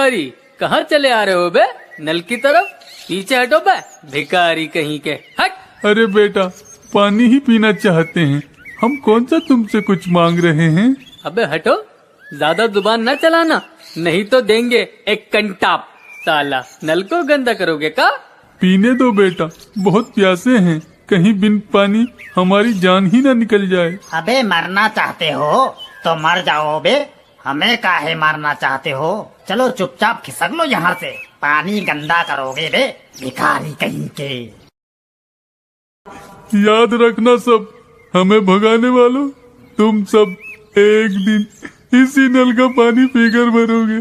भिखारी कहाँ चले आ रहे हो बे? नल की तरफ पीछे हटो बे, भिखारी कहीं के। हट। अरे बेटा, पानी ही पीना चाहते हैं, हम कौन सा तुमसे कुछ मांग रहे हैं। अबे हटो, ज्यादा जुबान न चलाना, नहीं तो देंगे एक कंटाप। साला नल को गंदा करोगे का? पीने दो बेटा, बहुत प्यासे हैं, कहीं बिन पानी हमारी जान ही न निकल जाए। अबे मरना चाहते हो तो मर जाओ बे, हमें काहे मारना चाहते हो? चलो चुपचाप खिसक लो यहाँ से, पानी गंदा करोगे बे, भिखारी कहीं के। याद रखना सब, हमें भगाने वालों, तुम सब एक दिन इसी नल का पानी पीकर मरोगे।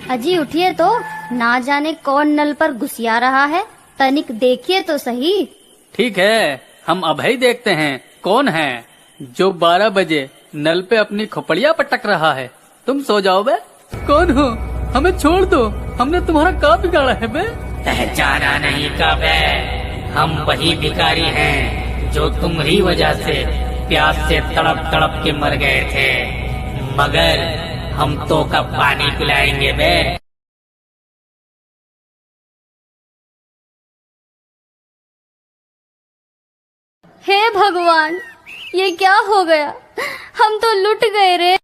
अजी उठिए तो, ना जाने कौन नल पर घुसिया रहा है, तनिक देखिए तो सही। ठीक है, हम अभी देखते हैं कौन है जो 12 बजे नल पे अपनी खोपड़िया पटक रहा है। तुम सो जाओ बे। कौन हो? हमें छोड़ दो, हमने तुम्हारा क्या बिगाड़ा है बे? पहचाना नहीं का बे, हम वही भिखारी हैं जो तुम्हारी वजह से प्यास से तड़प तड़प के मर गए थे, मगर हम तो का पानी पिलाएंगे बे। हे भगवान, ये क्या हो गया, हम तो लुट गए रे।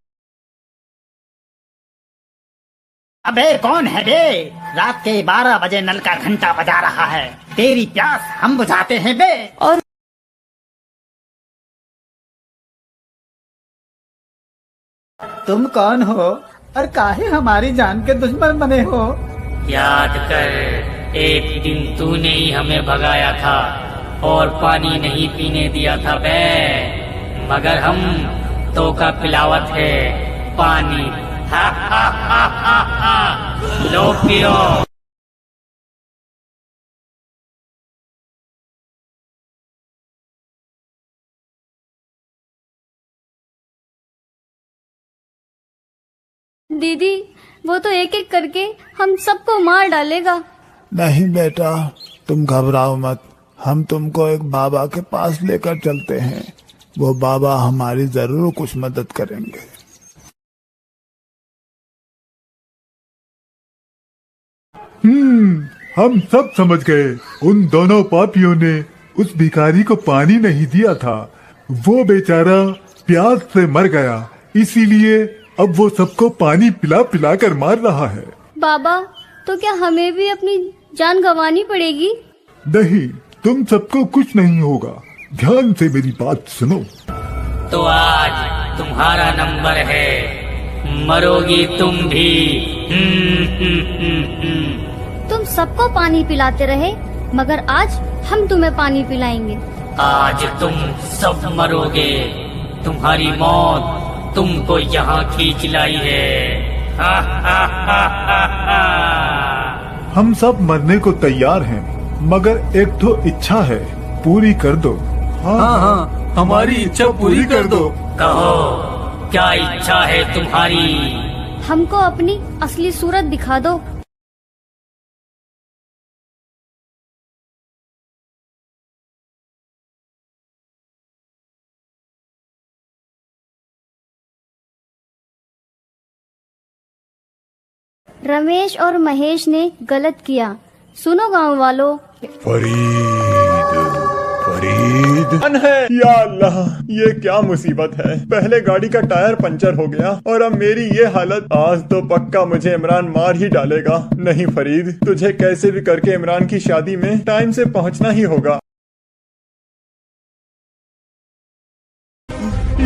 अबे कौन है बे? रात के 12 बजे नल का घंटा बजा रहा है, तेरी प्यास हम बुझाते हैं बे। और तुम कौन हो और काहे हमारी जान के दुश्मन बने हो? याद कर, एक दिन तूने ही हमें भगाया था और पानी नहीं पीने दिया था बे, मगर हम तो का पिलावत है पानी। हा हा हा हा हा, लो पियो। दीदी, वो तो एक एक करके हम सबको मार डालेगा। नहीं बेटा, तुम घबराओ मत, हम तुमको एक बाबा के पास लेकर चलते हैं, वो बाबा हमारी जरूर कुछ मदद करेंगे। हम सब समझ गए, उन दोनों पापियों ने उस भिखारी को पानी नहीं दिया था, वो बेचारा प्यास से मर गया, इसीलिए अब वो सबको पानी पिला पिला कर मार रहा है। बाबा, तो क्या हमें भी अपनी जान गंवानी पड़ेगी? नहीं, तुम सबको कुछ नहीं होगा, ध्यान से मेरी बात सुनो। तो आज तुम्हारा नंबर है, मरोगी तुम भी। तुम सबको पानी पिलाते रहे, मगर आज हम तुम्हें पानी पिलाएंगे। आज तुम सब मरोगे, तुम्हारी मौत तुमको यहाँ खींच लाई है। हा हा हा हा हा। हम सब मरने को तैयार हैं, मगर एक तो इच्छा है, पूरी कर दो। हाँ, हमारी इच्छा पूरी कर दो। कहो, क्या इच्छा है तुम्हारी? हमको अपनी असली सूरत दिखा दो। रमेश और महेश ने गलत किया, सुनो गांव वालों। फरीद है। या अल्लाह, ये क्या मुसीबत है, पहले गाड़ी का टायर पंचर हो गया और अब मेरी ये हालत। आज तो पक्का मुझे इमरान मार ही डालेगा। नहीं फरीद, तुझे कैसे भी करके इमरान की शादी में टाइम से पहुंचना ही होगा।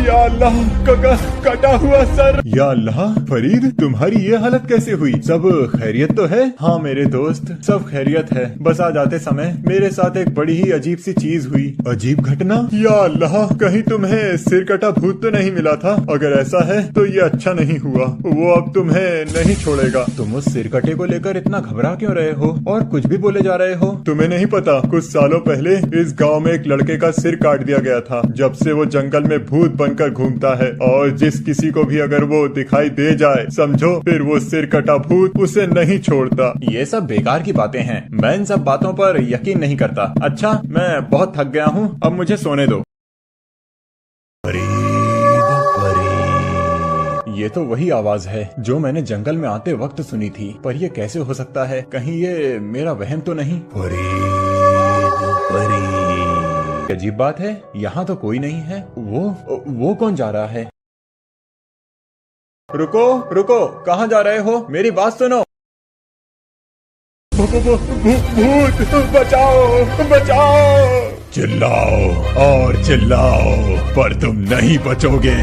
या अल्लाह, कटा हुआ सर। या अल्लाह, फरीद तुम्हारी ये हालत कैसे हुई? सब खैरियत तो है? हाँ मेरे दोस्त, सब खैरियत है, बस आज आते समय मेरे साथ एक बड़ी ही अजीब सी चीज हुई। अजीब घटना? या अल्लाह, कहीं तुम्हें सिर कटा भूत तो नहीं मिला था? अगर ऐसा है तो ये अच्छा नहीं हुआ, वो अब तुम्हें नहीं छोड़ेगा। तुम उस सिर कटे को लेकर इतना घबरा क्यों रहे हो और कुछ भी बोले जा रहे हो? तुम्हें नहीं पता, कुछ सालों पहले इस गाँव में एक लड़के का सिर काट दिया गया था। जब से वो जंगल में भूत बनकर घूमता है और जिस किसी को भी अगर वो दिखाई दे जाए, समझो फिर वो सिर कटा भूत उसे नहीं छोड़ता। ये सब बेकार की बातें हैं, मैं इन सब बातों पर यकीन नहीं करता। अच्छा, मैं बहुत थक गया हूँ, अब मुझे सोने दो। ये तो वही आवाज है जो मैंने जंगल में आते वक्त सुनी थी, पर ये कैसे हो सकता है? कहीं ये मेरा वहम तो नहीं? फरीद, अजीब बात है, यहाँ तो कोई नहीं है। वो कौन जा रहा है? रुको रुको, कहाँ जा रहे हो? मेरी बात सुनो। भूत, बचाओ बचाओ! चिल्लाओ और चिल्लाओ, पर तुम नहीं बचोगे।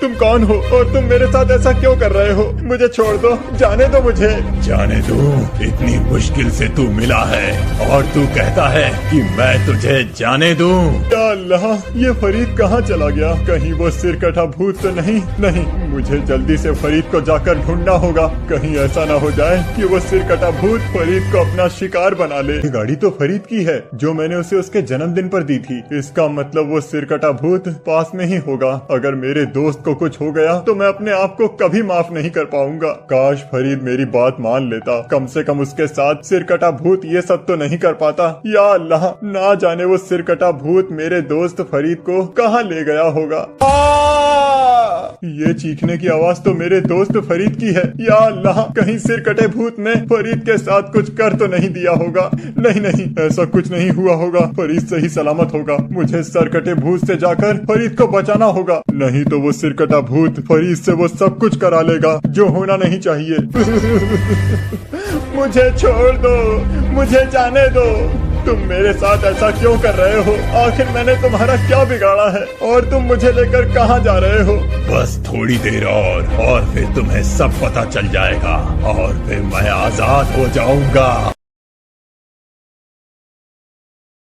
तुम कौन हो और तुम मेरे साथ ऐसा क्यों कर रहे हो? मुझे छोड़ दो, जाने दो मुझे। जाने दो? इतनी मुश्किल से तू मिला है और तू कहता है कि मैं तुझे जाने दूं? या अल्लाह, ये फरीद कहाँ चला गया? कहीं वो सिरकटा भूत तो नहीं? नहीं, मुझे जल्दी से फरीद को जाकर ढूंढना होगा। कहीं ऐसा ना हो जाए कि वो सिरकटा भूत फरीद को अपना शिकार बना ले। गाड़ी तो फरीद की है जो मैंने उसे उसके जन्मदिन पर दी थी। इसका मतलब वो सिरकटा भूत पास में ही होगा। अगर मेरे दोस्त को कुछ हो गया तो मैं अपने आप को कभी माफ नहीं कर पाऊंगा। काश फरीद मेरी बात मान लेता, कम से कम उसके साथ सिरकटा भूत ये सब तो नहीं कर पाता। या अल्लाह, ना जाने वो सिरकटा भूत मेरे दोस्त फरीद को कहाँ ले गया होगा। ये चीखने की आवाज तो मेरे दोस्त फरीद की है। या अल्लाह, कहीं सिरकटे भूत ने फरीद के साथ कुछ कर तो नहीं दिया होगा। नहीं नहीं, ऐसा कुछ नहीं हुआ होगा। फरीद सही सलामत होगा। मुझे सिरकटे भूत से जाकर फरीद को बचाना होगा, नहीं तो वो सिरकटा भूत फरीद से वो सब कुछ करा लेगा जो होना नहीं चाहिए। मुझे छोड़ दो, मुझे जाने दो। तुम मेरे साथ ऐसा क्यों कर रहे हो? आखिर मैंने तुम्हारा क्या बिगाड़ा है और तुम मुझे लेकर कहाँ जा रहे हो? बस थोड़ी देर और फिर तुम्हें सब पता चल जाएगा और फिर मैं आजाद हो जाऊंगा।